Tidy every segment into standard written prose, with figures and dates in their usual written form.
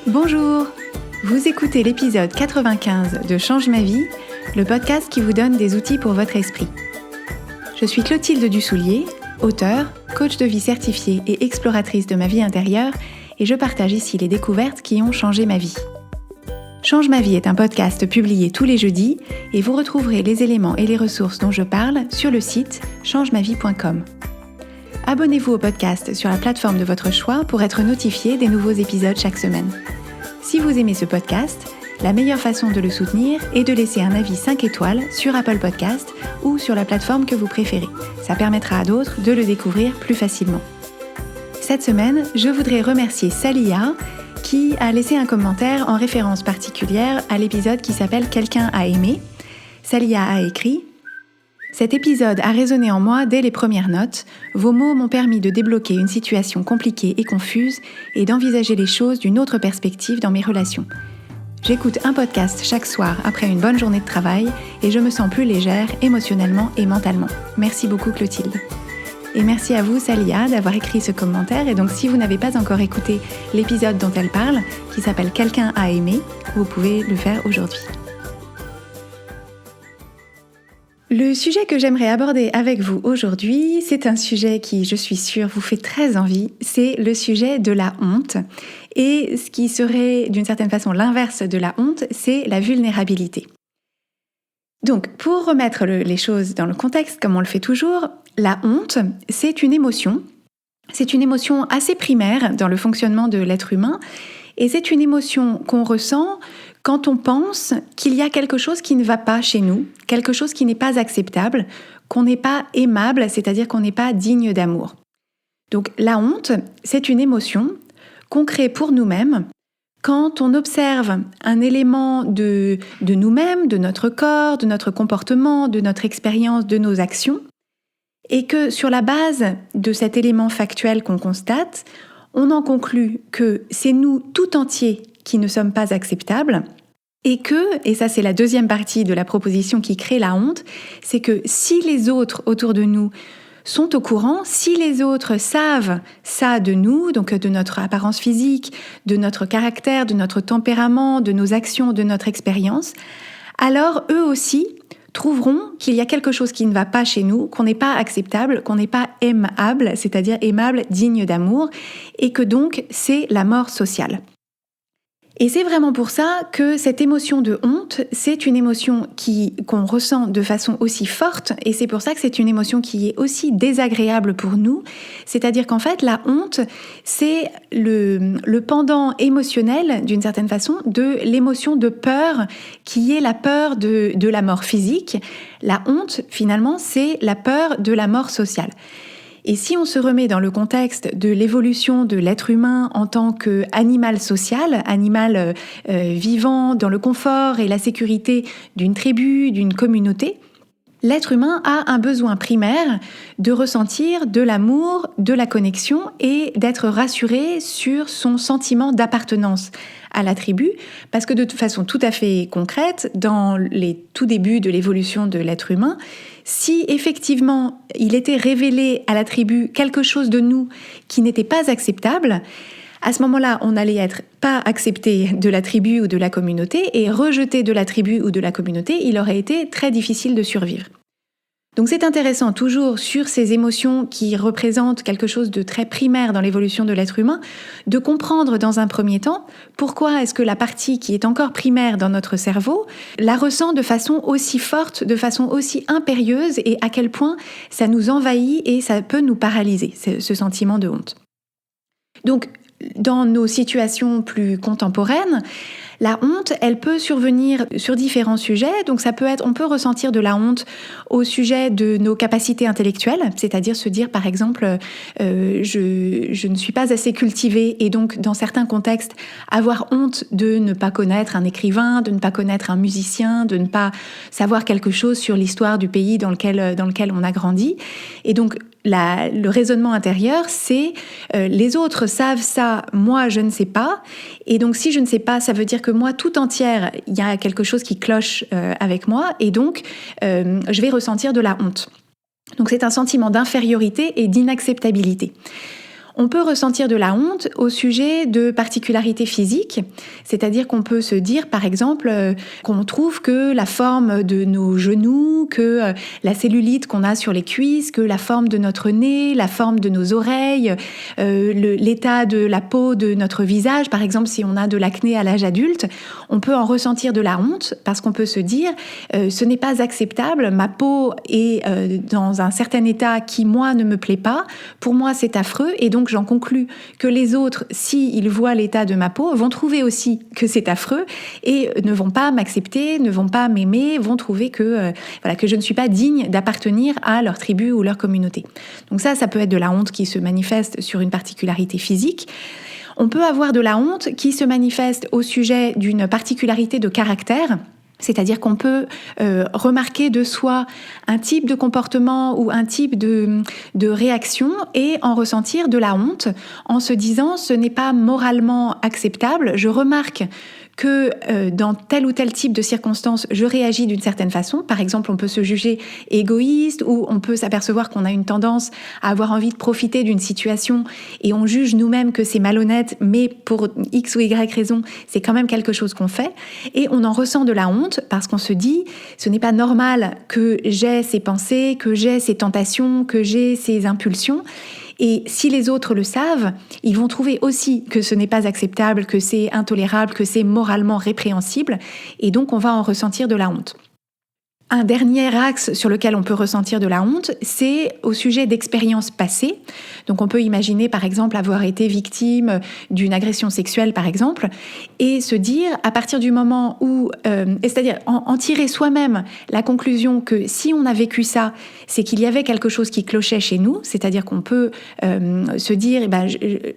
Bonjour, vous écoutez l'épisode 95 de Change ma vie, le podcast qui vous donne des outils pour votre esprit. Je suis Clotilde Dussoulier, auteure, coach de vie certifiée et exploratrice de ma vie intérieure, et je partage ici les découvertes qui ont changé ma vie. Change ma vie est un podcast publié tous les jeudis et vous retrouverez les éléments et les ressources dont je parle sur le site changemavie.com. Abonnez-vous au podcast sur la plateforme de votre choix pour être notifié des nouveaux épisodes chaque semaine. Si vous aimez ce podcast, la meilleure façon de le soutenir est de laisser un avis 5 étoiles sur Apple Podcast ou sur la plateforme que vous préférez. Ça permettra à d'autres de le découvrir plus facilement. Cette semaine, je voudrais remercier Salia qui a laissé un commentaire en référence particulière à l'épisode qui s'appelle « Quelqu'un a aimé ». Salia a écrit « Cet épisode a résonné en moi dès les premières notes. Vos mots m'ont permis de débloquer une situation compliquée et confuse et d'envisager les choses d'une autre perspective dans mes relations. J'écoute un podcast chaque soir après une bonne journée de travail et je me sens plus légère émotionnellement et mentalement. Merci beaucoup Clotilde. » Et merci à vous Salia d'avoir écrit ce commentaire. Et donc si vous n'avez pas encore écouté l'épisode dont elle parle, qui s'appelle « Quelqu'un a aimé », vous pouvez le faire aujourd'hui. Le sujet que j'aimerais aborder avec vous aujourd'hui, c'est un sujet qui, je suis sûre, vous fait très envie. C'est le sujet de la honte. Et ce qui serait d'une certaine façon l'inverse de la honte, c'est la vulnérabilité. Donc, pour remettre les choses dans le contexte, comme on le fait toujours, la honte, c'est une émotion. C'est une émotion assez primaire dans le fonctionnement de l'être humain. Et c'est une émotion qu'on ressent quand on pense qu'il y a quelque chose qui ne va pas chez nous, quelque chose qui n'est pas acceptable, qu'on n'est pas aimable, c'est-à-dire qu'on n'est pas digne d'amour. Donc la honte, c'est une émotion qu'on crée pour nous-mêmes quand on observe un élément de nous-mêmes, de notre corps, de notre comportement, de notre expérience, de nos actions, et que sur la base de cet élément factuel qu'on constate, on en conclut que c'est nous tout entiers qui ne sommes pas acceptables, et ça c'est la deuxième partie de la proposition qui crée la honte, c'est que si les autres autour de nous sont au courant, si les autres savent ça de nous, donc de notre apparence physique, de notre caractère, de notre tempérament, de nos actions, de notre expérience, alors eux aussi trouveront qu'il y a quelque chose qui ne va pas chez nous, qu'on n'est pas acceptable, qu'on n'est pas aimable, c'est-à-dire aimable, digne d'amour, et que donc c'est la mort sociale. Et c'est vraiment pour ça que cette émotion de honte, c'est une émotion qu'on ressent de façon aussi forte, et c'est pour ça que c'est une émotion qui est aussi désagréable pour nous. C'est-à-dire qu'en fait, la honte, c'est le pendant émotionnel, d'une certaine façon, de l'émotion de peur, qui est la peur de la mort physique. La honte, finalement, c'est la peur de la mort sociale. Et si on se remet dans le contexte de l'évolution de l'être humain en tant qu'animal social, animal vivant dans le confort et la sécurité d'une tribu, d'une communauté, l'être humain a un besoin primaire de ressentir de l'amour, de la connexion et d'être rassuré sur son sentiment d'appartenance à la tribu, parce que de façon tout à fait concrète, dans les tout débuts de l'évolution de l'être humain, si effectivement il était révélé à la tribu quelque chose de nous qui n'était pas acceptable, à ce moment-là, on allait être pas accepté de la tribu ou de la communauté et rejeté de la tribu ou de la communauté, il aurait été très difficile de survivre. Donc c'est intéressant toujours sur ces émotions qui représentent quelque chose de très primaire dans l'évolution de l'être humain, de comprendre dans un premier temps pourquoi est-ce que la partie qui est encore primaire dans notre cerveau la ressent de façon aussi forte, de façon aussi impérieuse et à quel point ça nous envahit et ça peut nous paralyser, ce sentiment de honte. Donc dans nos situations plus contemporaines, la honte, elle peut survenir sur différents sujets. Donc ça peut être, on peut ressentir de la honte au sujet de nos capacités intellectuelles, c'est-à-dire se dire par exemple, je ne suis pas assez cultivée et donc dans certains contextes, avoir honte de ne pas connaître un écrivain, de ne pas connaître un musicien, de ne pas savoir quelque chose sur l'histoire du pays dans lequel on a grandi. Et donc le raisonnement intérieur, c'est les autres savent ça, moi je ne sais pas. Et donc si je ne sais pas, ça veut dire que moi tout entière, il y a quelque chose qui cloche avec moi et donc je vais ressentir de la honte. Donc c'est un sentiment d'infériorité et d'inacceptabilité. On peut ressentir de la honte au sujet de particularités physiques, c'est-à-dire qu'on peut se dire par exemple qu'on trouve que la forme de nos genoux, que la cellulite qu'on a sur les cuisses, que la forme de notre nez, la forme de nos oreilles, l'état de la peau de notre visage, par exemple si on a de l'acné à l'âge adulte, on peut en ressentir de la honte parce qu'on peut se dire ce n'est pas acceptable, ma peau est dans un certain état qui moi ne me plaît pas, pour moi c'est affreux et donc j'en conclus que les autres, s'ils voient l'état de ma peau, vont trouver aussi que c'est affreux et ne vont pas m'accepter, ne vont pas m'aimer, vont trouver que je ne suis pas digne d'appartenir à leur tribu ou leur communauté. Donc ça peut être de la honte qui se manifeste sur une particularité physique. On peut avoir de la honte qui se manifeste au sujet d'une particularité de caractère. C'est-à-dire qu'on peut remarquer de soi un type de comportement ou un type de réaction et en ressentir de la honte en se disant ce n'est pas moralement acceptable. Je remarque que dans tel ou tel type de circonstances, je réagis d'une certaine façon. Par exemple, on peut se juger égoïste ou on peut s'apercevoir qu'on a une tendance à avoir envie de profiter d'une situation et on juge nous-mêmes que c'est malhonnête, mais pour X ou Y raison, c'est quand même quelque chose qu'on fait. Et on en ressent de la honte parce qu'on se dit, ce n'est pas normal que j'ai ces pensées, que j'ai ces tentations, que j'ai ces impulsions. Et si les autres le savent, ils vont trouver aussi que ce n'est pas acceptable, que c'est intolérable, que c'est moralement répréhensible, et donc on va en ressentir de la honte. Un dernier axe sur lequel on peut ressentir de la honte, c'est au sujet d'expériences passées. Donc on peut imaginer par exemple avoir été victime d'une agression sexuelle par exemple, et se dire à partir du moment où, c'est-à-dire en tirer soi-même la conclusion que si on a vécu ça, c'est qu'il y avait quelque chose qui clochait chez nous, c'est-à-dire qu'on peut se dire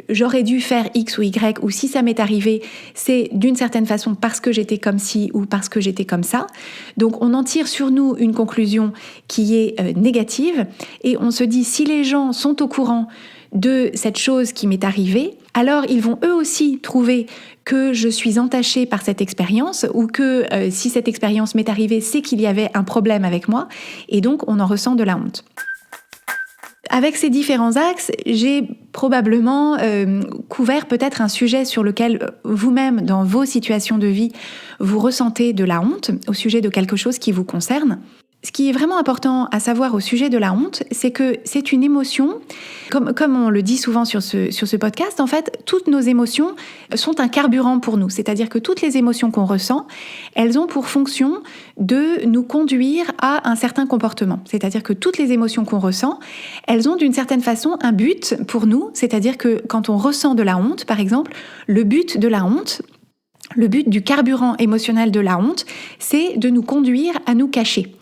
j'aurais dû faire X ou Y, ou si ça m'est arrivé, c'est d'une certaine façon parce que j'étais comme ci ou parce que j'étais comme ça. Donc on en tire sur nous une conclusion qui est négative et on se dit si les gens sont au courant de cette chose qui m'est arrivée, alors ils vont eux aussi trouver que je suis entachée par cette expérience ou que si cette expérience m'est arrivée, c'est qu'il y avait un problème avec moi et donc on en ressent de la honte. Avec ces différents axes, j'ai probablement couvert peut-être un sujet sur lequel vous-même, dans vos situations de vie, vous ressentez de la honte au sujet de quelque chose qui vous concerne. Ce qui est vraiment important à savoir au sujet de la honte, c'est que c'est une émotion, comme on le dit souvent sur ce podcast, en fait, toutes nos émotions sont un carburant pour nous. C'est-à-dire que toutes les émotions qu'on ressent, elles ont pour fonction de nous conduire à un certain comportement. C'est-à-dire que toutes les émotions qu'on ressent, elles ont d'une certaine façon un but pour nous. C'est-à-dire que quand on ressent de la honte, par exemple, le but de la honte, le but du carburant émotionnel de la honte, c'est de nous conduire à nous cacher.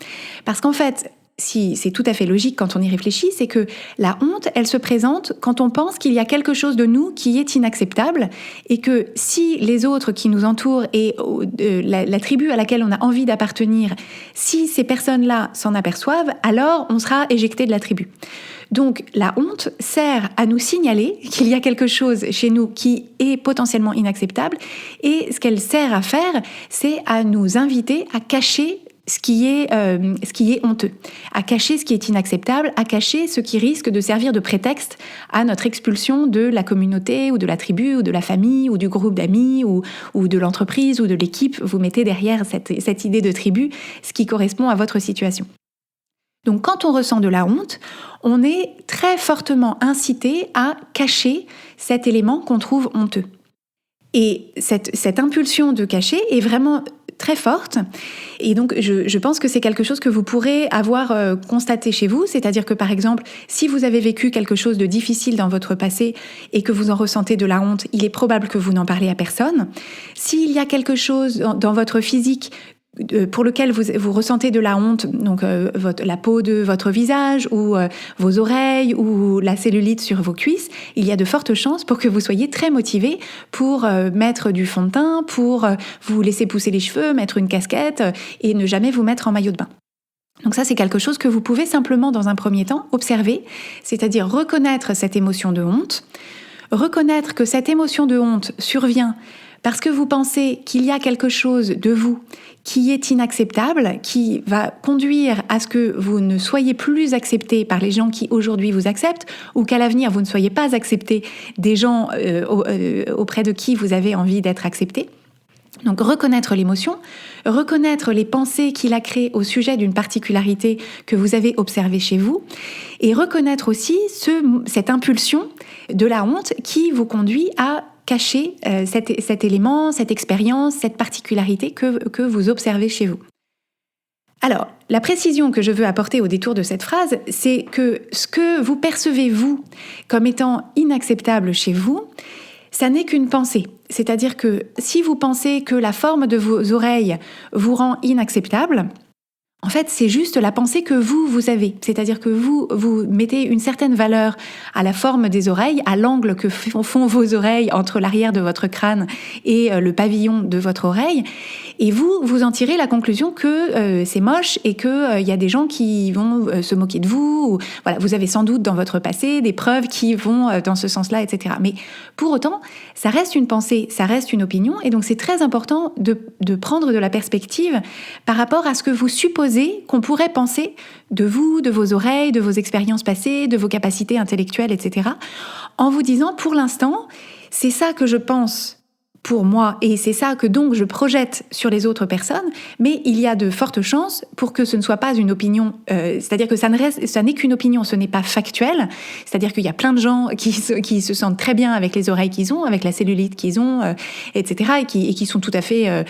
Parce qu'en fait, si c'est tout à fait logique quand on y réfléchit, c'est que la honte, elle se présente quand on pense qu'il y a quelque chose de nous qui est inacceptable et que si les autres qui nous entourent et la tribu à laquelle on a envie d'appartenir, si ces personnes-là s'en aperçoivent, alors on sera éjecté de la tribu. Donc la honte sert à nous signaler qu'il y a quelque chose chez nous qui est potentiellement inacceptable et ce qu'elle sert à faire, c'est à nous inviter à cacher ce qui est honteux, à cacher ce qui est inacceptable, à cacher ce qui risque de servir de prétexte à notre expulsion de la communauté ou de la tribu ou de la famille ou du groupe d'amis ou de l'entreprise ou de l'équipe. Vous mettez derrière cette idée de tribu ce qui correspond à votre situation. Donc quand on ressent de la honte, on est très fortement incité à cacher cet élément qu'on trouve honteux. Et cette impulsion de cacher est vraiment très forte. Et donc, je pense que c'est quelque chose que vous pourrez avoir constaté chez vous. C'est-à-dire que, par exemple, si vous avez vécu quelque chose de difficile dans votre passé et que vous en ressentez de la honte, il est probable que vous n'en parlez à personne. S'il y a quelque chose dans votre physique pour lequel vous ressentez de la honte, donc la peau de votre visage ou vos oreilles ou la cellulite sur vos cuisses, il y a de fortes chances pour que vous soyez très motivé pour mettre du fond de teint, pour vous laisser pousser les cheveux, mettre une casquette et ne jamais vous mettre en maillot de bain. Donc ça, c'est quelque chose que vous pouvez simplement, dans un premier temps, observer, c'est-à-dire reconnaître cette émotion de honte, reconnaître que cette émotion de honte survient parce que vous pensez qu'il y a quelque chose de vous qui est inacceptable, qui va conduire à ce que vous ne soyez plus accepté par les gens qui aujourd'hui vous acceptent, ou qu'à l'avenir vous ne soyez pas accepté des gens auprès de qui vous avez envie d'être accepté. Donc reconnaître l'émotion, reconnaître les pensées qu'il a créées au sujet d'une particularité que vous avez observée chez vous, et reconnaître aussi cette impulsion de la honte qui vous conduit à cacher cet élément, cette expérience, cette particularité que vous observez chez vous. Alors, la précision que je veux apporter au détour de cette phrase, c'est que ce que vous percevez, vous, comme étant inacceptable chez vous, ça n'est qu'une pensée. C'est-à-dire que si vous pensez que la forme de vos oreilles vous rend inacceptable, en fait, c'est juste la pensée que vous avez. C'est-à-dire que vous mettez une certaine valeur à la forme des oreilles, à l'angle que font vos oreilles entre l'arrière de votre crâne et le pavillon de votre oreille. Et vous en tirez la conclusion que c'est moche et qu'il y a des gens qui vont se moquer de vous. Ou, voilà, vous avez sans doute dans votre passé des preuves qui vont dans ce sens-là, etc. Mais pour autant, ça reste une pensée, ça reste une opinion. Et donc, c'est très important de prendre de la perspective par rapport à ce que vous supposez qu'on pourrait penser de vous, de vos oreilles, de vos expériences passées, de vos capacités intellectuelles, etc. En vous disant, pour l'instant, c'est ça que je pense pour moi, et c'est ça que donc je projette sur les autres personnes, mais il y a de fortes chances pour que ce ne soit pas une opinion, c'est-à-dire que ça n'est qu'une opinion, ce n'est pas factuel, c'est-à-dire qu'il y a plein de gens qui se sentent très bien avec les oreilles qu'ils ont, avec la cellulite qu'ils ont, etc., et qui sont tout à fait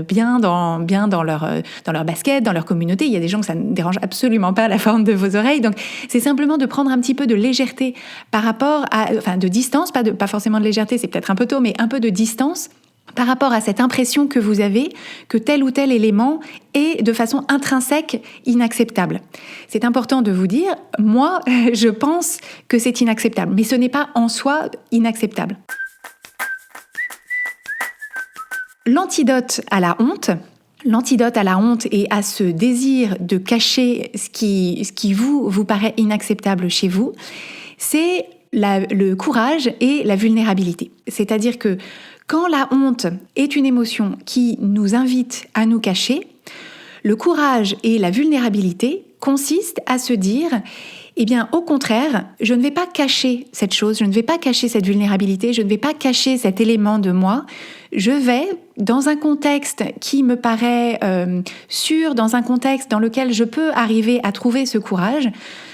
bien dans leur basket, dans leur communauté. Il y a des gens que ça ne dérange absolument pas la forme de vos oreilles, donc c'est simplement de prendre un petit peu de légèreté par rapport à, de distance, pas forcément de légèreté, c'est peut-être un peu tôt, mais un peu de distance par rapport à cette impression que vous avez que tel ou tel élément est de façon intrinsèque inacceptable. C'est important de vous dire, moi, je pense que c'est inacceptable, mais ce n'est pas en soi inacceptable. L'antidote à la honte et à ce désir de cacher ce qui vous paraît inacceptable chez vous, c'est le courage et la vulnérabilité. C'est-à-dire que quand la honte est une émotion qui nous invite à nous cacher, le courage et la vulnérabilité consistent à se dire, eh bien, au contraire, je ne vais pas cacher cette chose, je ne vais pas cacher cette vulnérabilité, je ne vais pas cacher cet élément de moi. Je vais, dans un contexte qui me paraît sûr, dans un contexte dans lequel je peux arriver à trouver ce courage,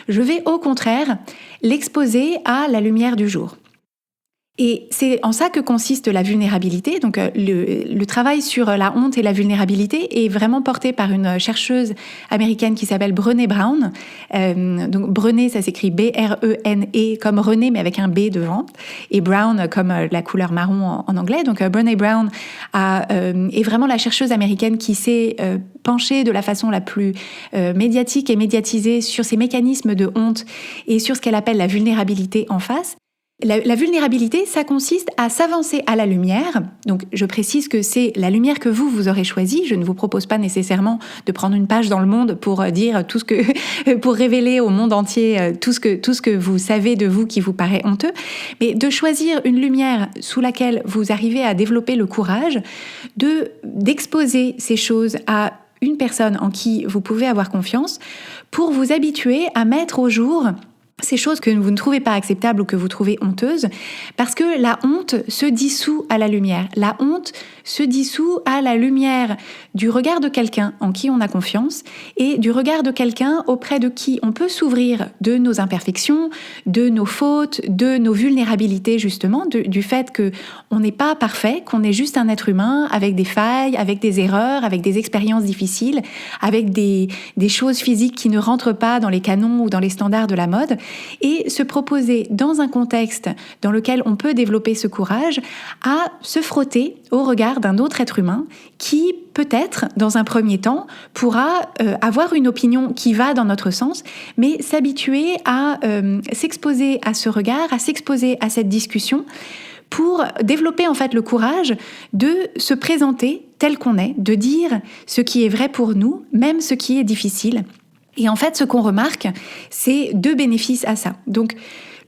je vais au contraire l'exposer à la lumière du jour. Et c'est en ça que consiste la vulnérabilité. Donc le travail sur la honte et la vulnérabilité est vraiment porté par une chercheuse américaine qui s'appelle Brené Brown. Donc Brené, ça s'écrit B-R-E-N-E comme René, mais avec un B devant, et Brown comme la couleur marron en anglais. Donc Brené Brown est vraiment la chercheuse américaine qui s'est penchée de la façon la plus médiatique et médiatisée sur ces mécanismes de honte et sur ce qu'elle appelle la vulnérabilité en face. La vulnérabilité, ça consiste à s'avancer à la lumière. Donc, je précise que c'est la lumière que vous aurez choisie. Je ne vous propose pas nécessairement de prendre une page dans le monde pour dire tout ce que, pour révéler au monde entier tout ce que vous savez de vous qui vous paraît honteux, mais de choisir une lumière sous laquelle vous arrivez à développer le courage d'exposer ces choses à une personne en qui vous pouvez avoir confiance pour vous habituer à mettre au jour ces choses que vous ne trouvez pas acceptables ou que vous trouvez honteuses, parce que la honte se dissout à la lumière. La honte se dissout à la lumière du regard de quelqu'un en qui on a confiance et du regard de quelqu'un auprès de qui on peut s'ouvrir de nos imperfections, de nos fautes, de nos vulnérabilités justement, du fait qu'on n'est pas parfait, qu'on est juste un être humain avec des failles, avec des erreurs, avec des expériences difficiles, avec des choses physiques qui ne rentrent pas dans les canons ou dans les standards de la mode, et se proposer dans un contexte dans lequel on peut développer ce courage à se frotter au regard d'un autre être humain qui peut-être, dans un premier temps, pourra avoir une opinion qui va dans notre sens, mais s'habituer à s'exposer à ce regard, à s'exposer à cette discussion pour développer en fait le courage de se présenter tel qu'on est, de dire ce qui est vrai pour nous, même ce qui est difficile, Et en fait, ce qu'on remarque, c'est 2 bénéfices à ça. Donc,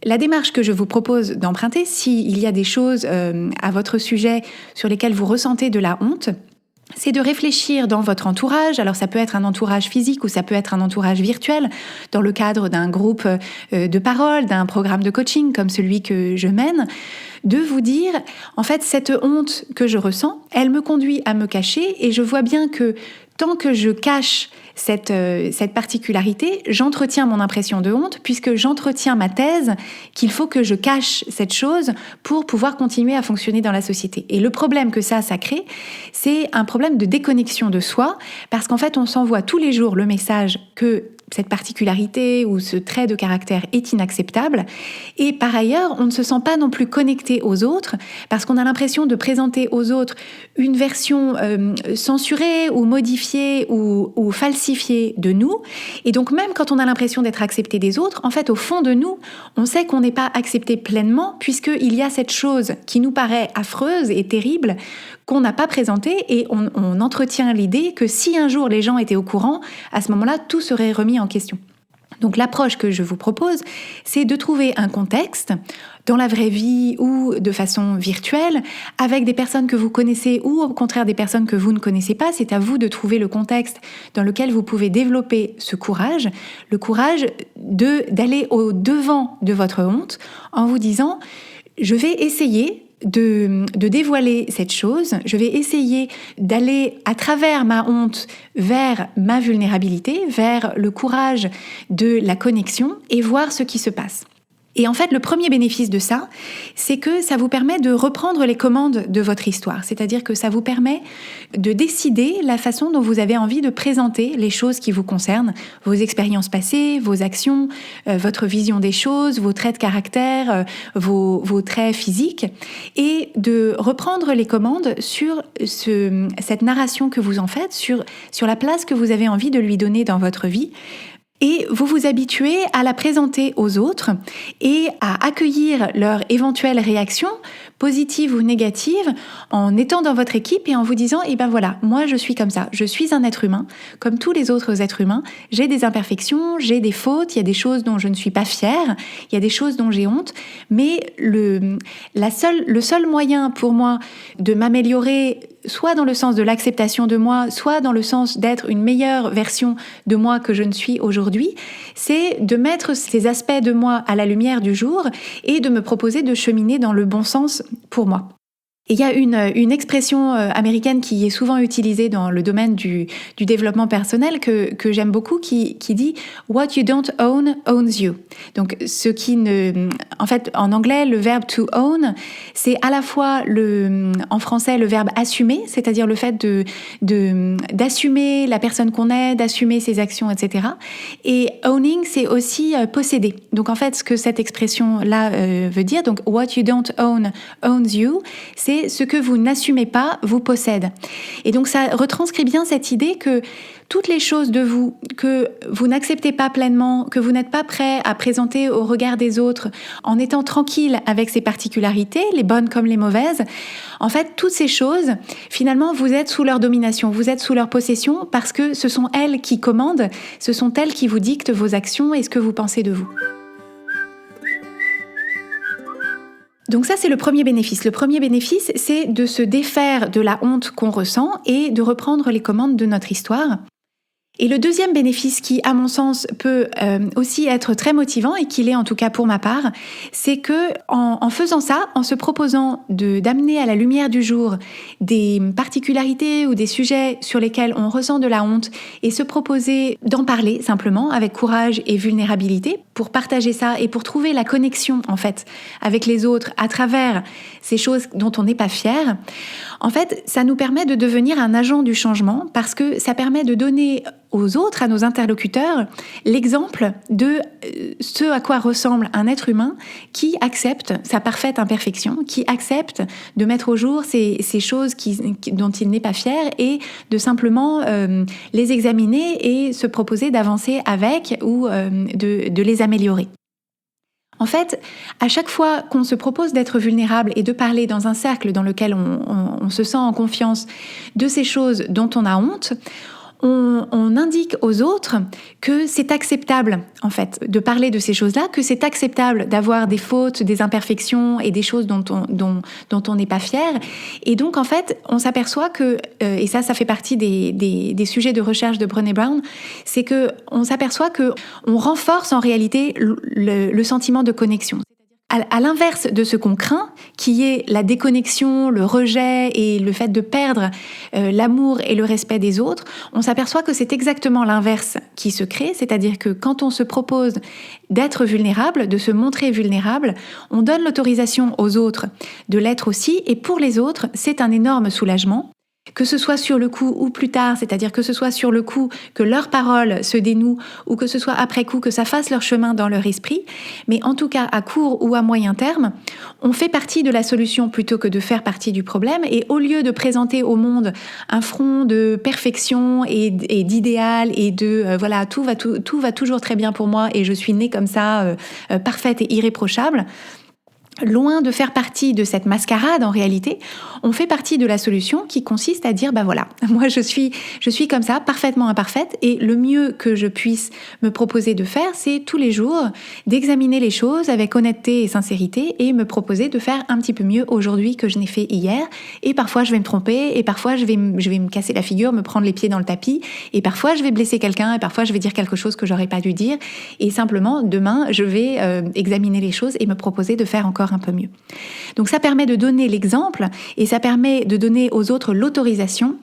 la démarche que je vous propose d'emprunter, s'il y a des choses à votre sujet sur lesquelles vous ressentez de la honte, c'est de réfléchir dans votre entourage. Alors ça peut être un entourage physique ou ça peut être un entourage virtuel dans le cadre d'un groupe de parole, d'un programme de coaching comme celui que je mène, de vous dire, en fait, cette honte que je ressens, elle me conduit à me cacher et je vois bien que tant que je cache cette particularité, j'entretiens mon impression de honte puisque j'entretiens ma thèse qu'il faut que je cache cette chose pour pouvoir continuer à fonctionner dans la société. Et le problème que ça crée, c'est un problème de déconnexion de soi parce qu'en fait, on s'envoie tous les jours le message que cette particularité ou ce trait de caractère est inacceptable. Et par ailleurs, on ne se sent pas non plus connecté aux autres parce qu'on a l'impression de présenter aux autres une version censurée ou modifiée ou falsifiée de nous. Et donc même quand on a l'impression d'être accepté des autres, en fait, au fond de nous, on sait qu'on n'est pas accepté pleinement puisqu'il y a cette chose qui nous paraît affreuse et terrible qu'on n'a pas présentée et on entretient l'idée que si un jour les gens étaient au courant, à ce moment-là, tout serait remis en question. Donc l'approche que je vous propose, c'est de trouver un contexte dans la vraie vie ou de façon virtuelle, avec des personnes que vous connaissez ou au contraire des personnes que vous ne connaissez pas. C'est à vous de trouver le contexte dans lequel vous pouvez développer ce courage, le courage d'aller au devant de votre honte en vous disant « je vais essayer » de dévoiler cette chose, je vais essayer d'aller à travers ma honte vers ma vulnérabilité, vers le courage de la connexion et voir ce qui se passe. Et en fait, le premier bénéfice de ça, c'est que ça vous permet de reprendre les commandes de votre histoire. C'est-à-dire que ça vous permet de décider la façon dont vous avez envie de présenter les choses qui vous concernent, vos expériences passées, vos actions, votre vision des choses, vos traits de caractère, vos traits physiques, et de reprendre les commandes sur cette narration que vous en faites, sur la place que vous avez envie de lui donner dans votre vie. Et vous vous habituez à la présenter aux autres et à accueillir leur éventuelle réaction, positive ou négative, en étant dans votre équipe et en vous disant « Eh ben voilà, moi je suis comme ça, je suis un être humain, comme tous les autres êtres humains, j'ai des imperfections, j'ai des fautes, il y a des choses dont je ne suis pas fière, il y a des choses dont j'ai honte, mais le seul moyen pour moi de m'améliorer, soit dans le sens de l'acceptation de moi, soit dans le sens d'être une meilleure version de moi que je ne suis aujourd'hui, c'est de mettre ces aspects de moi à la lumière du jour et de me proposer de cheminer dans le bon sens pour moi. Et il y a une expression américaine qui est souvent utilisée dans le domaine du développement personnel que j'aime beaucoup qui dit « What you don't own owns you ». Donc, en fait, en anglais, le verbe « to own », c'est à la fois en français le verbe « assumer », c'est-à-dire le fait d'assumer la personne qu'on est, d'assumer ses actions, etc. Et « owning », c'est aussi posséder. Donc, en fait, ce que cette expression-là veut dire, donc « What you don't own owns you », c'est ce que vous n'assumez pas vous possède. Et donc ça retranscrit bien cette idée que toutes les choses de vous que vous n'acceptez pas pleinement, que vous n'êtes pas prêt à présenter au regard des autres en étant tranquille avec ces particularités, les bonnes comme les mauvaises, en fait, toutes ces choses, finalement, vous êtes sous leur domination, vous êtes sous leur possession parce que ce sont elles qui commandent, ce sont elles qui vous dictent vos actions et ce que vous pensez de vous. Donc ça, c'est le premier bénéfice. Le premier bénéfice, c'est de se défaire de la honte qu'on ressent et de reprendre les commandes de notre histoire. Et le deuxième bénéfice qui, à mon sens, peut aussi être très motivant et qui l'est en tout cas pour ma part, c'est que en faisant ça, en se proposant d'amener à la lumière du jour des particularités ou des sujets sur lesquels on ressent de la honte et se proposer d'en parler simplement avec courage et vulnérabilité pour partager ça et pour trouver la connexion en fait avec les autres à travers ces choses dont on n'est pas fier, en fait, ça nous permet de devenir un agent du changement parce que ça permet de donner aux autres, à nos interlocuteurs, l'exemple de ce à quoi ressemble un être humain qui accepte sa parfaite imperfection, qui accepte de mettre au jour ces choses dont il n'est pas fier et de simplement les examiner et se proposer d'avancer avec ou de les améliorer. En fait, à chaque fois qu'on se propose d'être vulnérable et de parler dans un cercle dans lequel on se sent en confiance de ces choses dont on a honte, on indique aux autres que c'est acceptable, en fait, de parler de ces choses-là, que c'est acceptable d'avoir des fautes, des imperfections et des choses dont on n'est pas fier. Et donc, en fait, on s'aperçoit que, et ça fait partie des sujets de recherche de Brené Brown, c'est que on s'aperçoit que on renforce en réalité le sentiment de connexion. À l'inverse de ce qu'on craint, qui est la déconnexion, le rejet et le fait de perdre l'amour et le respect des autres, on s'aperçoit que c'est exactement l'inverse qui se crée, c'est-à-dire que quand on se propose d'être vulnérable, de se montrer vulnérable, on donne l'autorisation aux autres de l'être aussi, et pour les autres, c'est un énorme soulagement. Que ce soit sur le coup ou plus tard, c'est-à-dire que ce soit sur le coup que leurs paroles se dénouent ou que ce soit après coup que ça fasse leur chemin dans leur esprit, mais en tout cas à court ou à moyen terme, on fait partie de la solution plutôt que de faire partie du problème, et au lieu de présenter au monde un front de perfection et d'idéal et de voilà, tout va toujours très bien pour moi et je suis née comme ça, parfaite et irréprochable, loin de faire partie de cette mascarade en réalité, on fait partie de la solution qui consiste à dire voilà, moi je suis comme ça, parfaitement imparfaite, et le mieux que je puisse me proposer de faire, c'est tous les jours d'examiner les choses avec honnêteté et sincérité et me proposer de faire un petit peu mieux aujourd'hui que je n'ai fait hier. Et parfois je vais me tromper, et parfois je vais me casser la figure, me prendre les pieds dans le tapis, et parfois je vais blesser quelqu'un, et parfois je vais dire quelque chose que j'aurais pas dû dire, et simplement demain je vais examiner les choses et me proposer de faire encore un peu mieux. Donc ça permet de donner l'exemple et ça permet de donner aux autres l'autorisation,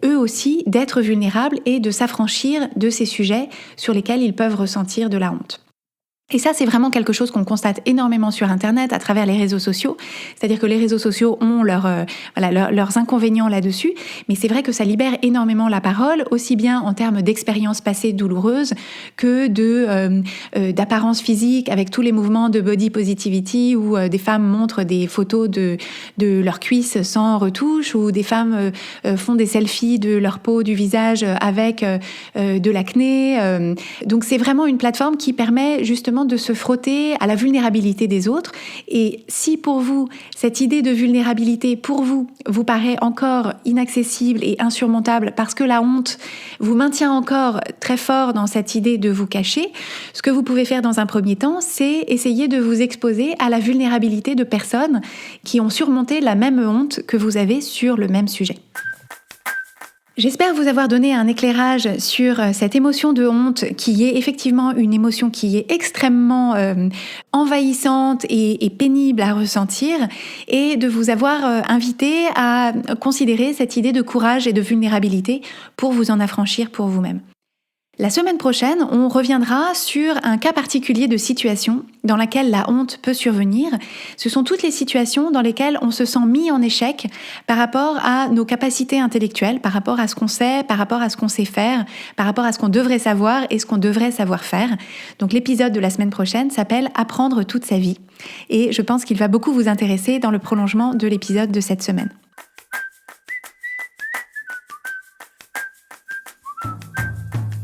eux aussi, d'être vulnérables et de s'affranchir de ces sujets sur lesquels ils peuvent ressentir de la honte. Et ça, c'est vraiment quelque chose qu'on constate énormément sur Internet, à travers les réseaux sociaux. C'est-à-dire que les réseaux sociaux ont leurs inconvénients là-dessus, mais c'est vrai que ça libère énormément la parole, aussi bien en termes d'expériences passées douloureuses que d'apparence physique, avec tous les mouvements de body positivity, où des femmes montrent des photos de leurs cuisses sans retouche, ou des femmes font des selfies de leur peau, du visage, avec de l'acné. Donc c'est vraiment une plateforme qui permet justement de se frotter à la vulnérabilité des autres. Et si pour vous, cette idée de vulnérabilité, pour vous paraît encore inaccessible et insurmontable parce que la honte vous maintient encore très fort dans cette idée de vous cacher, ce que vous pouvez faire dans un premier temps, c'est essayer de vous exposer à la vulnérabilité de personnes qui ont surmonté la même honte que vous avez sur le même sujet. J'espère vous avoir donné un éclairage sur cette émotion de honte qui est effectivement une émotion qui est extrêmement envahissante et pénible à ressentir, et de vous avoir invité à considérer cette idée de courage et de vulnérabilité pour vous en affranchir pour vous-même. La semaine prochaine, on reviendra sur un cas particulier de situation dans laquelle la honte peut survenir. Ce sont toutes les situations dans lesquelles on se sent mis en échec par rapport à nos capacités intellectuelles, par rapport à ce qu'on sait, par rapport à ce qu'on sait faire, par rapport à ce qu'on devrait savoir et ce qu'on devrait savoir faire. Donc l'épisode de la semaine prochaine s'appelle « Apprendre toute sa vie » et je pense qu'il va beaucoup vous intéresser dans le prolongement de l'épisode de cette semaine.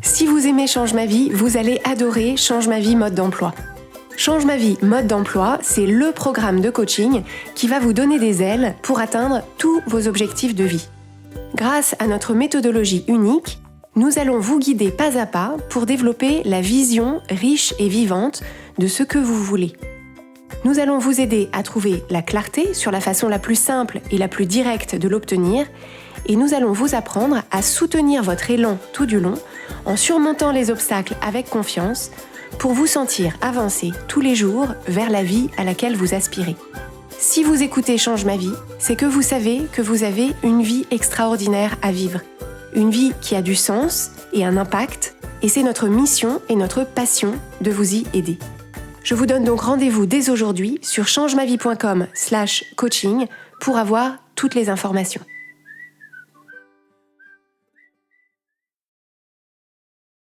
Si vous aimez Change ma vie, vous allez adorer Change ma vie mode d'emploi. Change ma vie mode d'emploi, c'est le programme de coaching qui va vous donner des ailes pour atteindre tous vos objectifs de vie. Grâce à notre méthodologie unique, nous allons vous guider pas à pas pour développer la vision riche et vivante de ce que vous voulez. Nous allons vous aider à trouver la clarté sur la façon la plus simple et la plus directe de l'obtenir, et nous allons vous apprendre à soutenir votre élan tout du long en surmontant les obstacles avec confiance pour vous sentir avancer tous les jours vers la vie à laquelle vous aspirez. Si vous écoutez Change ma vie, c'est que vous savez que vous avez une vie extraordinaire à vivre. Une vie qui a du sens et un impact, et c'est notre mission et notre passion de vous y aider. Je vous donne donc rendez-vous dès aujourd'hui sur changemavie.com/coaching pour avoir toutes les informations.